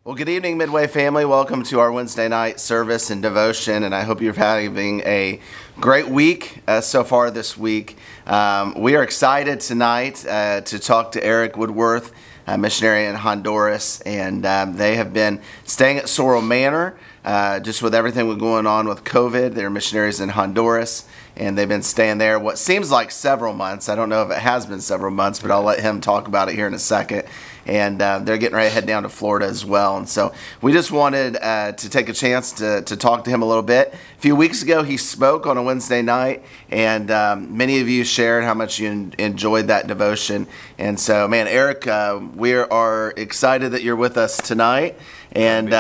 Well, good evening, Midway family. Welcome to our Wednesday night service and devotion, and I hope you're having a great week so far this week. We are excited tonight to talk to Eric Woodworth, a missionary in Honduras, and they have been staying at Sorrel Manor just with everything going on with COVID. They're missionaries in Honduras, and they've been staying there what seems like several months. I don't know if it has been several months, but I'll let him talk about it here in a second. And they're getting ready to head down to Florida as well. And so we just wanted to take a chance to talk to him a little bit. A few weeks ago, he spoke on a Wednesday night, and many of you shared how much you enjoyed that devotion. And so, man, Eric, we are excited that you're with us tonight. And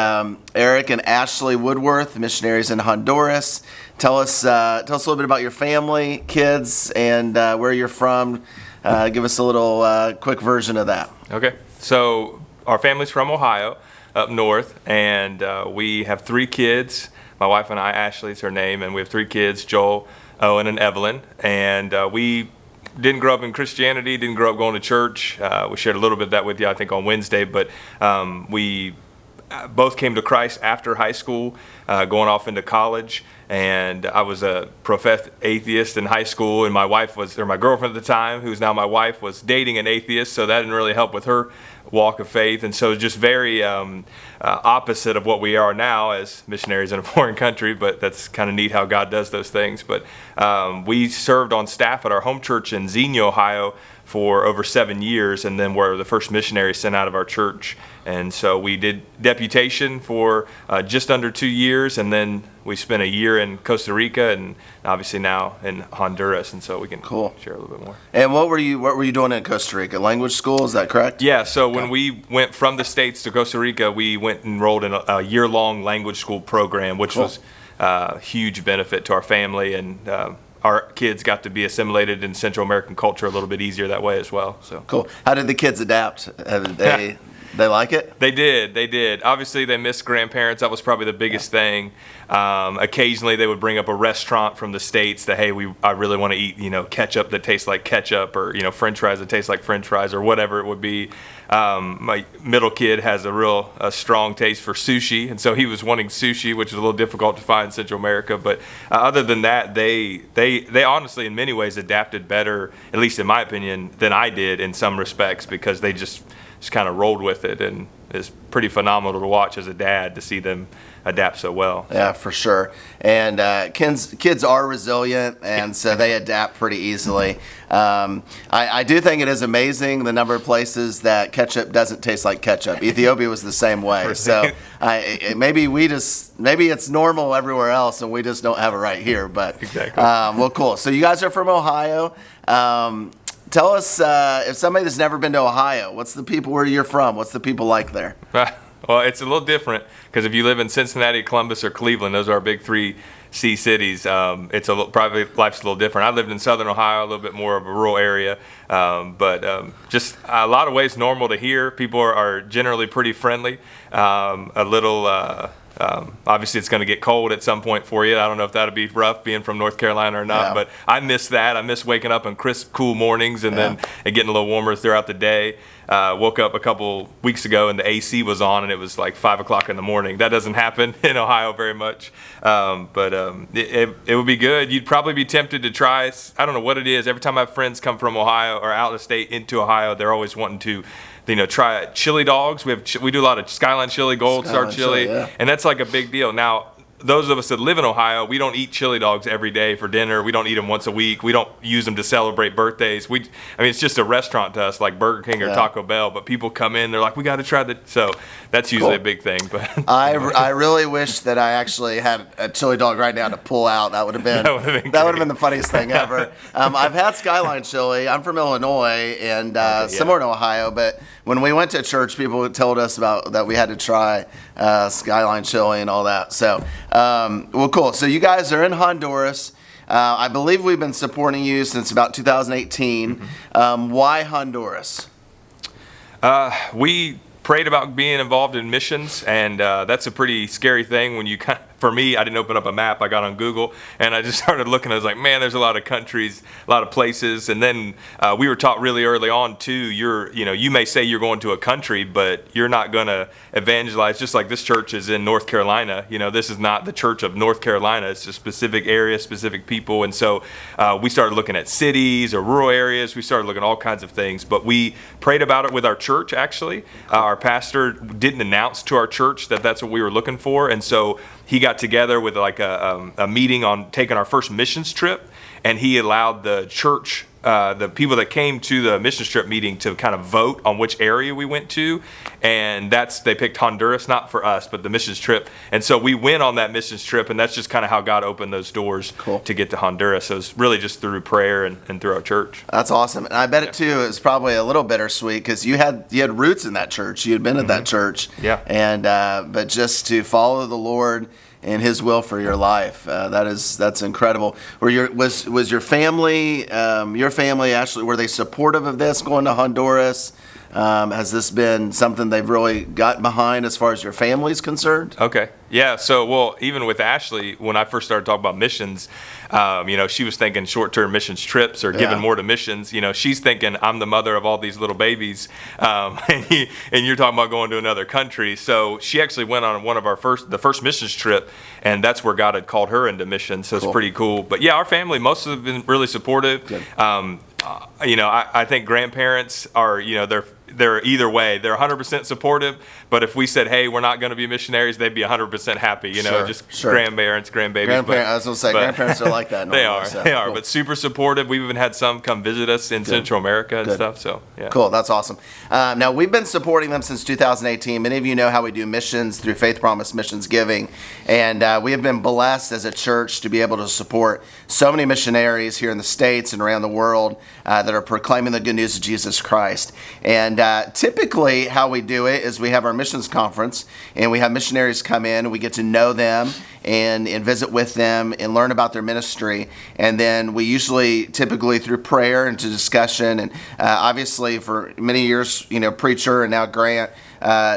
Eric and Ashley Woodworth, missionaries in Honduras. Tell us a little bit about your family, kids, and where you're from. Give us a little quick version of that. Okay. So our family's from Ohio, up north, and we have 3 kids. My wife and I, Ashley's her name, and we have 3 kids, Joel, Owen, and Evelyn. And we didn't grow up in Christianity, didn't grow up going to church. We shared a little bit of that with you, I think, on Wednesday, but we both came to Christ after high school, going off into college. And I was a professed atheist in high school, and my girlfriend at the time, who's now my wife, was dating an atheist, so that didn't really help with her walk of faith. And so just very opposite of what we are now as missionaries in a foreign country, but that's kind of neat how God does those things. But we served on staff at our home church in Xenia, Ohio, for over 7 years, and then were the first missionaries sent out of our church. And so we did deputation for just under 2 years, and then we spent a year in Costa Rica, and obviously now in Honduras. And so we can share a little bit more. And what were you doing in Costa Rica? Language school, is that correct? Yeah. So when we went from the States to Costa Rica, we went and enrolled in a year-long language school program, which was a huge benefit to our family, and our kids got to be assimilated in Central American culture a little bit easier that way as well. So cool. How did the kids adapt? They like it? They did. Obviously, they miss grandparents. That was probably the biggest thing. Occasionally, they would bring up a restaurant from the States that, hey, I really want to eat, ketchup that tastes like ketchup, or, French fries that taste like French fries, or whatever it would be. My middle kid has a strong taste for sushi, and so he was wanting sushi, which is a little difficult to find in Central America. But other than that, they honestly, in many ways, adapted better, at least in my opinion, than I did in some respects, because they just kind of rolled with it, and it's pretty phenomenal to watch as a dad to see them adapt so well. Yeah, for sure. And kids are resilient, and so they adapt pretty easily. I do think it is amazing the number of places that ketchup doesn't taste like ketchup. Ethiopia was the same way. So maybe it's normal everywhere else, and we just don't have it right here. But exactly. Well, cool. So you guys are from Ohio. Tell us, if somebody that's never been to Ohio, where you're from? What's the people like there? Well, it's a little different, because if you live in Cincinnati, Columbus, or Cleveland, those are our big 3 C cities. Probably life's a little different. I lived in Southern Ohio, a little bit more of a rural area, but just a lot of ways normal to here. People are generally pretty friendly. Obviously, it's going to get cold at some point for you. I don't know if that'll be rough being from North Carolina or not, but I miss that. I miss waking up on crisp, cool mornings, and then it getting a little warmer throughout the day. Woke up a couple weeks ago and the AC was on, and it was like 5 o'clock in the morning. That doesn't happen in Ohio very much, but it would be good. You'd probably be tempted to try. I don't know what it is. Every time I have friends come from Ohio or out of state into Ohio, they're always wanting to try chili dogs. We do a lot of Skyline chili, Gold Star chili, and that's like a big deal. Now, those of us that live in Ohio, we don't eat chili dogs every day for dinner. We don't eat them once a week. We don't use them to celebrate birthdays. It's just a restaurant to us, like Burger King or Taco Bell. But people come in, they're like, we got to try that. So that's usually a big thing. But I really wish that I actually had a chili dog right now to pull out. That would have been the funniest thing ever. I've had Skyline chili. I'm from Illinois, and similar to Ohio. But when we went to church, people told us that we had to try Skyline chili and all that. So. Well, cool. So you guys are in Honduras. I believe we've been supporting you since about 2018. Why Honduras? We prayed about being involved in missions, and that's a pretty scary thing when you kind of for me, I didn't open up a map. I got on Google and I just started looking. I was like, man, there's a lot of countries, a lot of places. And then we were taught really early on too. You may say you're going to a country, but you're not going to evangelize. Just like this church is in North Carolina. This is not the church of North Carolina. It's a specific area, specific people. And so we started looking at cities or rural areas. We started looking at all kinds of things. But we prayed about it with our church. Actually, our pastor didn't announce to our church that that's what we were looking for, and so he got together with like a meeting on taking our first missions trip, and he allowed the church, the people that came to the missions trip meeting, to kind of vote on which area we went to, and they picked Honduras, not for us, but the missions trip, and so we went on that missions trip, and that's just kind of how God opened those doors to get to Honduras. So it's really just through prayer and through our church. That's awesome, and I bet it too is probably a little bittersweet because you had roots in that church. You had been at that church, and but just to follow the Lord and His will for your life, that's incredible. Was your family actually, were they supportive of this, going to Honduras? Has this been something they've really got behind as far as your family's concerned? Okay. Yeah. So, well, even with Ashley, when I first started talking about missions, she was thinking short-term missions trips or giving more to missions. She's thinking, I'm the mother of all these little babies, and you're talking about going to another country. So she actually went on one of the first missions trip, and that's where God had called her into missions. So it's pretty cool. But yeah, our family, most of them have been really supportive. I think grandparents are, they're either way. They're 100% supportive, but if we said, hey, we're not going to be missionaries, they'd be 100% happy, grandparents, grandbabies. I was going to say, grandparents are like that. They are, but super supportive. We've even had some come visit us in Central America and stuff, so yeah. Cool, that's awesome. Now, we've been supporting them since 2018. Many of you know how we do missions through Faith Promise Missions Giving, and we have been blessed as a church to be able to support so many missionaries here in the States and around the world that are proclaiming the good news of Jesus Christ. And typically how we do it is we have our missions conference, and we have missionaries come in, we get to know them and visit with them and learn about their ministry. And then we typically through prayer and to discussion, and obviously for many years, Preacher and now Grant,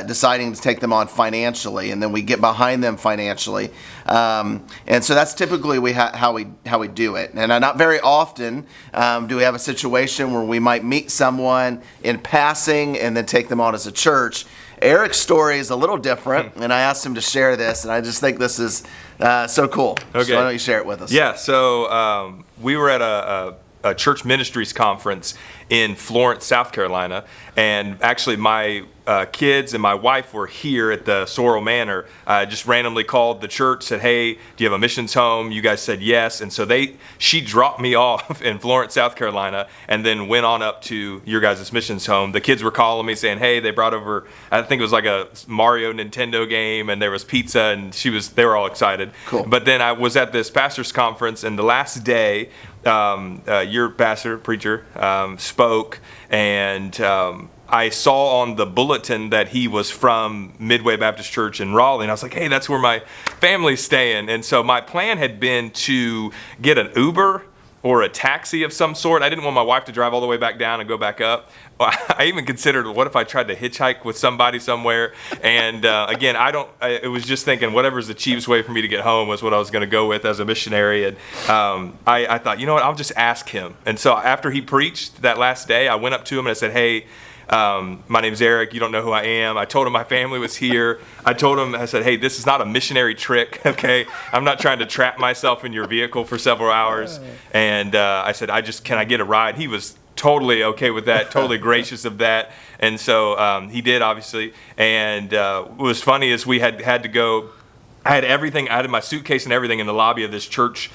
deciding to take them on financially, and then we get behind them financially, and so that's typically how we do it. And not very often do we have a situation where we might meet someone in passing and then take them on as a church. Eric's story is a little different, and I asked him to share this, and I just think this is so cool. Okay. So why don't you share it with us? Yeah, so we were at a church ministries conference in Florence, South Carolina, and actually my kids and my wife were here at the Sorrel Manor. Just randomly called the church, said, hey, do you have a missions home? You guys said yes, and so she dropped me off in Florence, South Carolina, and then went on up to your guys' missions home. The kids were calling me saying, hey, they brought over, I think it was like a Mario Nintendo game, and there was pizza, and they were all excited. Cool. But then I was at this pastor's conference, and the last day, your preacher, spoke, and I saw on the bulletin that he was from Midway Baptist Church in Raleigh, and I was like, hey, that's where my family's staying. And so my plan had been to get an Uber or a taxi of some sort. I didn't want my wife to drive all the way back down and go back up. I even considered, what if I tried to hitchhike with somebody somewhere? And again, it was just thinking whatever's the cheapest way for me to get home was what I was going to go with as a missionary. And I thought, you know what, I'll just ask him. And so after he preached that last day, I went up to him and I said, hey, my name's Eric. You don't know who I am. I told him my family was here. I said, hey, this is not a missionary trick, okay? I'm not trying to trap myself in your vehicle for several hours. And I said, can I get a ride? He was totally okay with that, totally gracious of that. And so he did, obviously. And what was funny is we had to go, I had everything, I had my suitcase and everything in the lobby of this church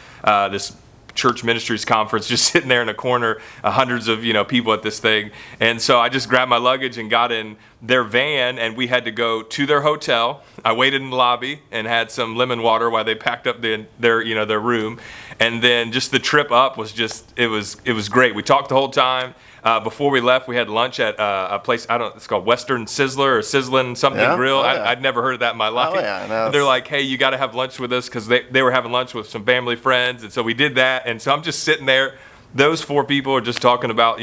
ministries conference, just sitting there in a corner, hundreds of people at this thing. And so I just grabbed my luggage and got in their van, and we had to go to their hotel. I waited in the lobby and had some lemon water while they packed up their room. And then just the trip up was it was great. We talked the whole time. Before we left, we had lunch at a place, it's called Western Sizzler or Sizzlin' something Grill. I'd never heard of that in my life. They're like, hey, you got to have lunch with us, because they were having lunch with some family friends. And so we did that. And so I'm just sitting there. Those four people are just talking about,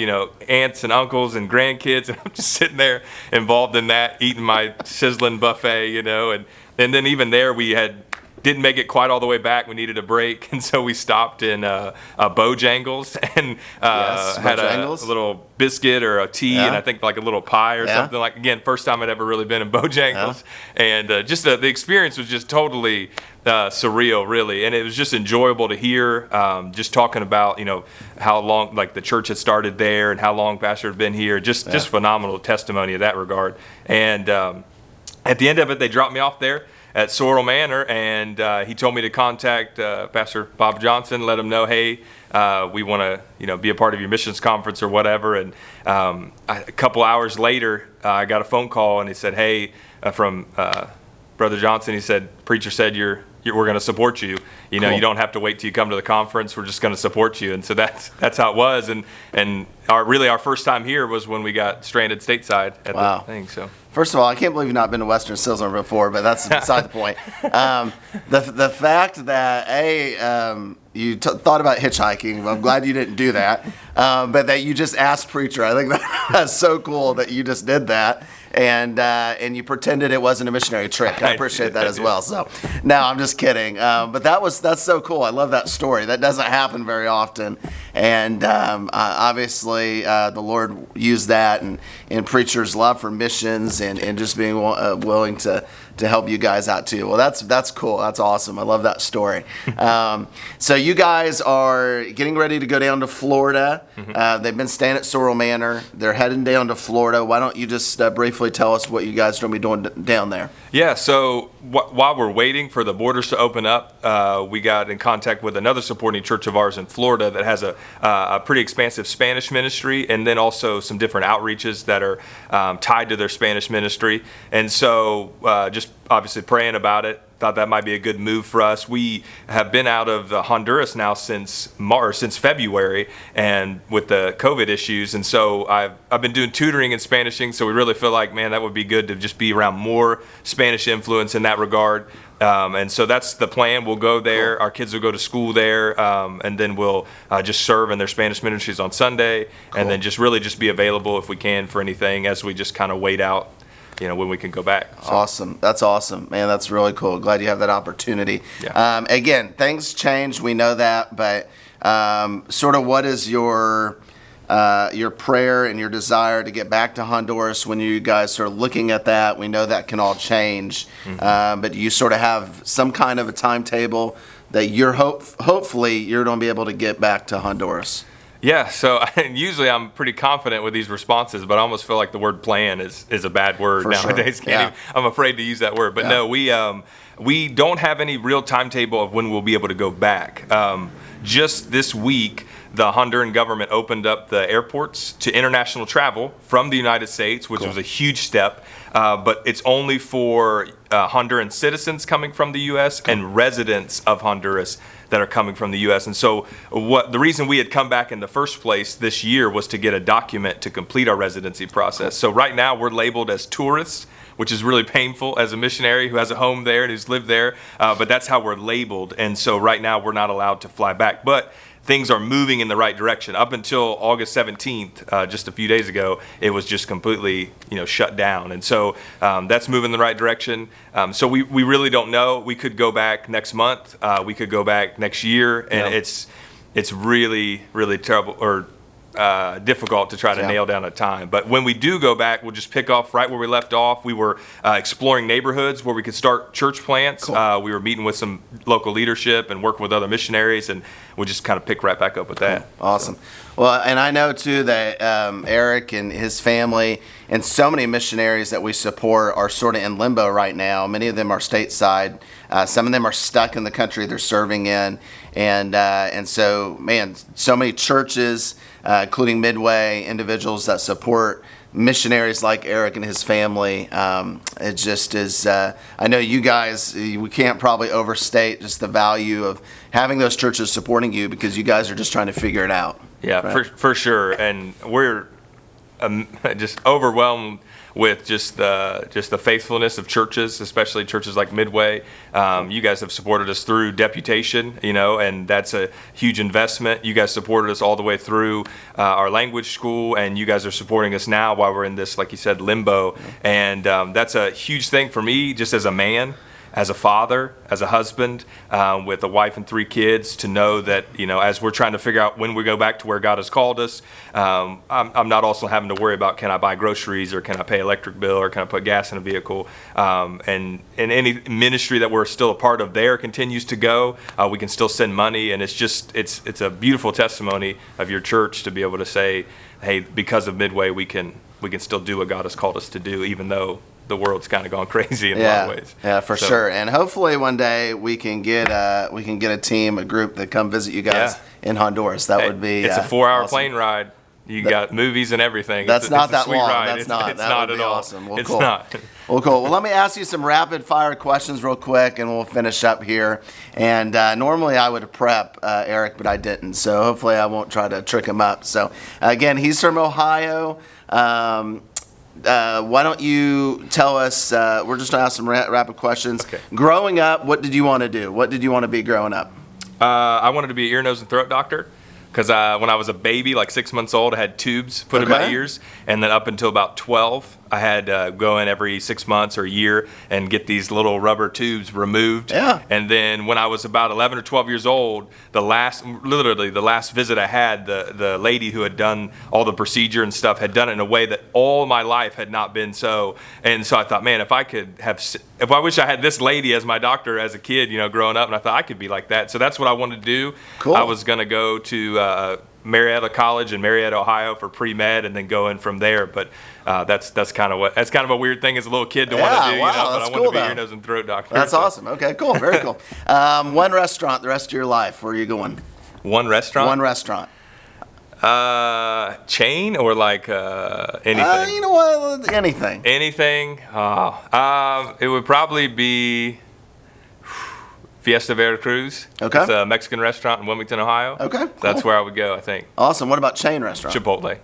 aunts and uncles and grandkids. And I'm just sitting there involved in that, eating my sizzling buffet, and then even there we had didn't make it quite all the way back. We needed a break, and so we stopped in Bojangles and had a little biscuit or a tea, and I think like a little pie or something. Like, again, first time I'd ever really been in Bojangles, and just the experience was just totally surreal, really, and it was just enjoyable to hear. Just talking about how long like the church had started there and how long Pastor had been here. Just phenomenal testimony of that regard. And at the end of it, they dropped me off there at Sorrel Manor, and he told me to contact Pastor Bob Johnson, let him know, hey, we want to be a part of your missions conference or whatever. And a couple hours later, I got a phone call, and he said, hey, from Brother Johnson, he said, preacher said we're going to support you. You don't have to wait till you come to the conference. We're just going to support you. And so that's how it was. And our first time here was when we got stranded stateside at the thing. So. First of all, I can't believe you've not been to Western Sizzler before, but that's beside the point. The fact that, you thought about hitchhiking, I'm glad you didn't do that, but that you just asked preacher, I think that's so cool that you just did that, and you pretended it wasn't a missionary trick. I appreciate that as well. So, no, I'm just kidding. But that's so cool. I love that story. That doesn't happen very often, and obviously the Lord used that and preacher's love for missions and just being willing to help you guys out too. Well, that's cool. That's awesome. I love that story. So you guys are getting ready to go down to Florida. They've been staying at Sorrel Manor. They're heading down to Florida. Why don't you just briefly tell us what you guys are going to be doing down there? Yeah, so while we're waiting for the borders to open up, we got in contact with another supporting church of ours in Florida that has a pretty expansive Spanish ministry, and then also some different outreaches that are tied to their Spanish ministry. And so just obviously praying about it, thought that might be a good move for us. We have been out of Honduras now since February, and with the COVID issues, and so I've been doing tutoring and Spanishing, so we really feel like, man, that would be good to just be around more Spanish influence in that regard. And so that's the plan. We'll go there. Cool. Our kids will go to school there, and then we'll just serve in their Spanish ministries on Sunday, and then just be available if we can for anything as we just kind of wait out when we can go back. So. Awesome. That's awesome. Man, that's really cool. Glad you have that opportunity. Yeah. Again, things change. We know that, but sort of what is your prayer and your desire to get back to Honduras when you guys are looking at that? We know that can all change, but you sort of have some kind of a timetable that you're hopefully you're going to be able to get back to Honduras. Yeah, so usually I'm pretty confident with these responses, but I almost feel like the word plan is a bad word nowadays. Sure. I'm afraid to use that word. But no, we don't have any real timetable of when we'll be able to go back. Just this week, the Honduran government opened up the airports to international travel from the United States, which was a huge step. But it's only for Honduran citizens coming from the U.S. and residents of Honduras that are coming from the U.S. And so the reason we had come back in the first place this year was to get a document to complete our residency process. So right now we're labeled as tourists, which is really painful as a missionary who has a home there and who's lived there. But that's how we're labeled. And so right now we're not allowed to fly back. But things are moving in the right direction. Up until August 17th, just a few days ago, it was just completely, shut down. And so that's moving in the right direction. So we really don't know. We could go back next month. We could go back next year. And it's really, really terrible or difficult to try to nail down a time. But when we do go back, we'll just pick off right where we left off. We were exploring neighborhoods where we could start church plants. Cool. We were meeting with some local leadership and working with other missionaries, and we'll just kind of pick right back up with that. Cool. Awesome. So. Well, and I know too that Eric and his family and so many missionaries that we support are sort of in limbo right now. Many of them are stateside. Some of them are stuck in the country they're serving in. And so, man, so many churches, including Midway, individuals that support missionaries like Eric and his family. It just is, I know you guys, we can't probably overstate just the value of having those churches supporting you because you guys are just trying to figure it out. Yeah, right? for sure. And we're just overwhelmed with just the faithfulness of churches, especially churches like Midway. You guys have supported us through deputation, and that's a huge investment. You guys supported us all the way through our language school, and you guys are supporting us now while we're in this, like you said, limbo. And that's a huge thing for me, just as a man. as a father, as a husband, with a wife and 3 kids, to know that, as we're trying to figure out when we go back to where God has called us, I'm not also having to worry about, can I buy groceries, or can I pay electric bill, or can I put gas in a vehicle? And any ministry that we're still a part of there continues to go. We can still send money, and it's a beautiful testimony of your church to be able to say, hey, because of Midway, we can still do what God has called us to do, even though the world's kind of gone crazy in a lot of ways. Yeah, for sure. And hopefully one day we can get a team, a group that come visit you guys in Honduras. That would be. It's a 4-hour awesome. Plane ride. You got movies and everything. That's not that long. Ride. That's not. It's that not would at be all. Awesome. Well, it's cool. not. Well, cool. Well, let me ask you some rapid fire questions real quick, and we'll finish up here. And normally I would prep Eric, but I didn't. So hopefully I won't try to trick him up. So again, he's from Ohio. Why don't you tell us, we're just going to ask some rapid questions. Okay. Growing up, what did you want to do? What did you want to be growing up? I wanted to be an ear, nose, and throat doctor. Because when I was a baby, like 6 months old, I had tubes put in my ears. And then up until about 12, I had go in every 6 months or a year and get these little rubber tubes removed. Yeah. And then when I was about 11 or 12 years old, literally the last visit I had, the lady who had done all the procedure and stuff had done it in a way that all my life had not been so. And so I thought, man, if I wish I had this lady as my doctor as a kid, growing up, and I thought I could be like that. So that's what I wanted to do. Cool. I was going to go to Marietta College in Marietta, Ohio for pre-med, and then go in from there. But that's kind of a weird thing as a little kid to want to do. Wow, but that's I wanted to be cool, ear, nose, and throat doctor. That's awesome. Okay, cool. Very cool. One restaurant the rest of your life. Where are you going? One restaurant? One restaurant. Chain or like anything? You know what? Anything. Anything? It would probably be Fiesta Veracruz. Okay. It's a Mexican restaurant in Wilmington, Ohio. Okay, cool. That's where I would go, I think. Awesome. What about chain restaurant? Chipotle.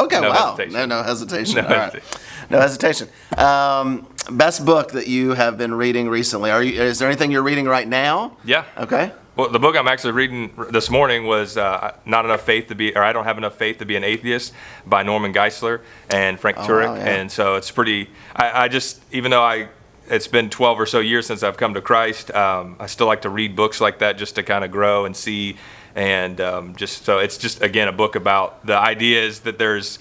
Okay, No wow. hesitation. No hesitation. No All right. No hesitation. Best book that you have been reading recently? Is there anything you're reading right now? Yeah. Okay. Well, the book I'm actually reading this morning was "I Don't Have Enough Faith to Be an Atheist" by Norman Geisler and Frank Turek. Wow, yeah. And so it's pretty. I just, even though it's been 12 or so years since I've come to Christ, I still like to read books like that just to kind of grow and see. And so it's just, again, a book about the idea is that there's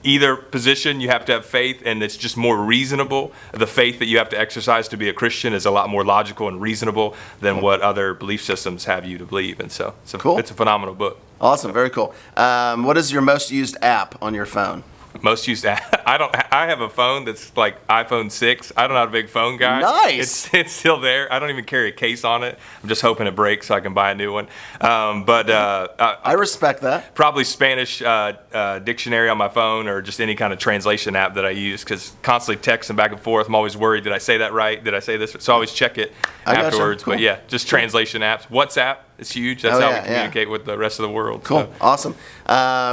either position you have to have faith, and it's just more reasonable. The faith that you have to exercise to be a Christian is a lot more logical and reasonable than what other belief systems have you to believe. And so cool. It's a phenomenal book. Awesome. Very cool. What is your most used app on your phone? Most used app. I have a phone that's like iPhone 6. I'm not a big phone guy. Nice. It's still there. I don't even carry a case on it. I'm just hoping it breaks so I can buy a new one. I respect that. Probably Spanish dictionary on my phone, or just any kind of translation app that I use, because constantly texting back and forth. I'm always worried, did I say that right? Did I say this? So I always check it afterwards. Cool. But yeah, just translation apps. WhatsApp is huge. That's how we communicate with the rest of the world. Cool. So. Awesome.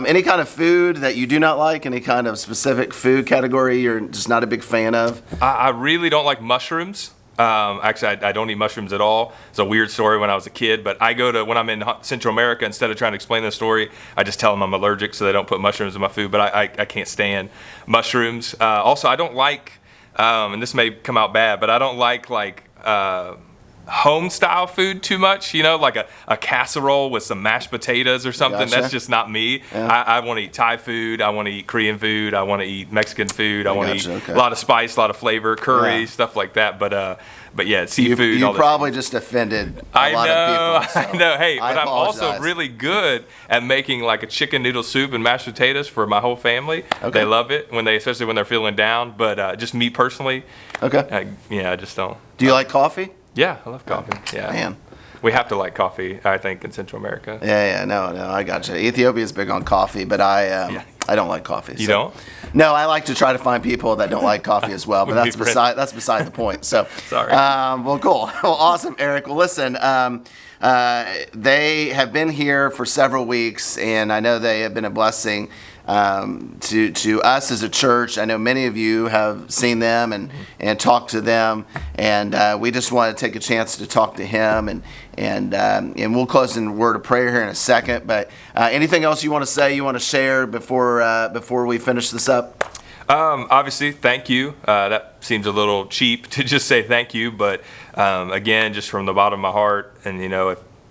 Any kind of food that you do not like? Any kind of specific food category you're just not a big fan of? I really don't like mushrooms. Actually, I don't eat mushrooms at all. It's a weird story when I was a kid, but when I'm in Central America, instead of trying to explain the story, I just tell them I'm allergic so they don't put mushrooms in my food, but I can't stand mushrooms. Also, I don't like, and this may come out bad, but I don't like home style food too much, like a casserole with some mashed potatoes or something. Gotcha. That's just not me. Yeah. I want to eat Thai food. I want to eat Korean food. I want to eat Mexican food. I want to eat Okay. a lot of spice, a lot of flavor, curry, stuff like that. But yeah, seafood. You probably just offended a lot of people. So I know. Hey, but I'm also apologize. really good at making like a chicken noodle soup and mashed potatoes for my whole family. Okay. They love it especially when they're feeling down. But just me personally, Okay. I just don't. Do you like coffee? Yeah, I love coffee. Yeah. Man. We have to like coffee, I think, in Central America. No, I got you. Ethiopia is big on coffee, but I don't like coffee. You don't? No, I like to try to find people that don't like coffee as well, but that's beside the point. So, Sorry. Well, cool. Well, awesome, Eric. Well, listen, they have been here for several weeks, and I know they have been a blessing to us as a church. I know many of you have seen them and talked to them, and we just want to take a chance to talk to him, and we'll close in a word of prayer here in a second. But anything else you want to say, you want to share before we finish this up? Obviously, thank you. That seems a little cheap to just say thank you, but again, just from the bottom of my heart, and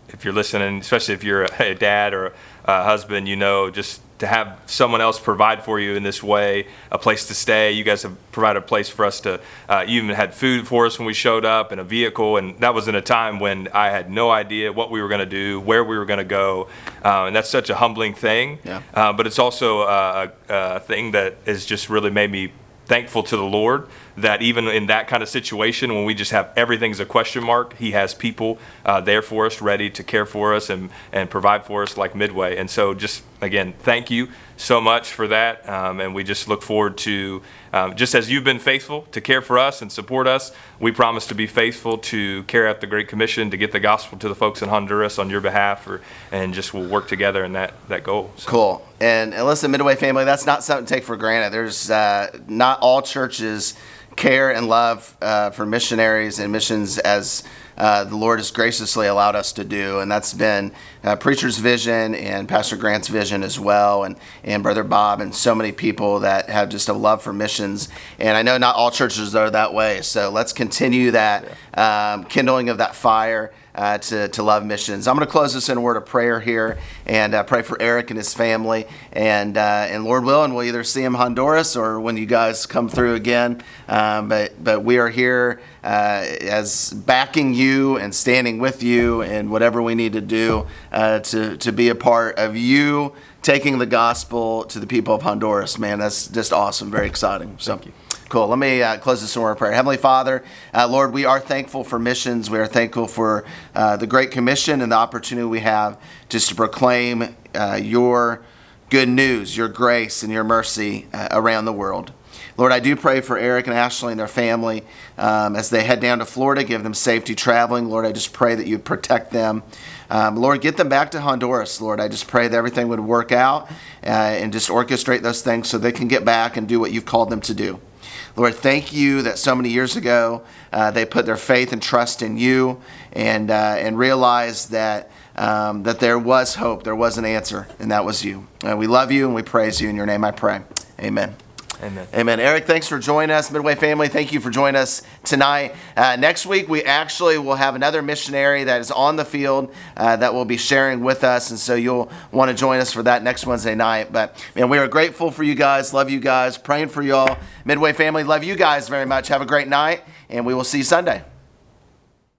if you're listening, especially if you're a dad or a husband, just to have someone else provide for you in this way, a place to stay. You guys have provided a place for us to, you even had food for us when we showed up, and a vehicle, and that was in a time when I had no idea what we were going to do, where we were going to go, and that's such a humbling thing. Yeah. But it's also a thing that has just really made me thankful to the Lord that even in that kind of situation, when we just have everything's a question mark, He has people there for us, ready to care for us and provide for us like Midway. And so just, again, thank you so much for that. And we just look forward to, just as you've been faithful to care for us and support us, we promise to be faithful to carry out the Great Commission, to get the gospel to the folks in Honduras on your behalf, and just we'll work together in that goal. So. Cool. And listen, Midway family, that's not something to take for granted. There's not all churches care and love for missionaries and missions as the Lord has graciously allowed us to do. And that's been Preacher's vision and Pastor Grant's vision as well, and Brother Bob and so many people that have just a love for missions. And I know not all churches are that way, so let's continue that kindling of that fire to love missions. I'm going to close this in a word of prayer here and pray for Eric and his family. And Lord willing, we'll either see him in Honduras or when you guys come through again. But we are here as backing you and standing with you and whatever we need to do to be a part of you taking the gospel to the people of Honduras. Man, that's just awesome. Very exciting. So. Thank you. Cool. Let me close this in a word of prayer. Heavenly Father, Lord, we are thankful for missions. We are thankful for the Great Commission and the opportunity we have just to proclaim your good news, your grace, and your mercy around the world. Lord, I do pray for Eric and Ashley and their family as they head down to Florida. Give them safety traveling. Lord, I just pray that you protect them. Lord, get them back to Honduras. Lord, I just pray that everything would work out and just orchestrate those things so they can get back and do what you've called them to do. Lord, thank you that so many years ago they put their faith and trust in you and realized that there was hope, there was an answer, and that was you. We love you and we praise you. In your name I pray. Amen. Amen. Amen. Eric, thanks for joining us. Midway family, thank you for joining us tonight. Next week, we actually will have another missionary that is on the field that will be sharing with us, and so you'll want to join us for that next Wednesday night. But man, we are grateful for you guys, love you guys, praying for you all. Midway family, love you guys very much. Have a great night, and we will see you Sunday.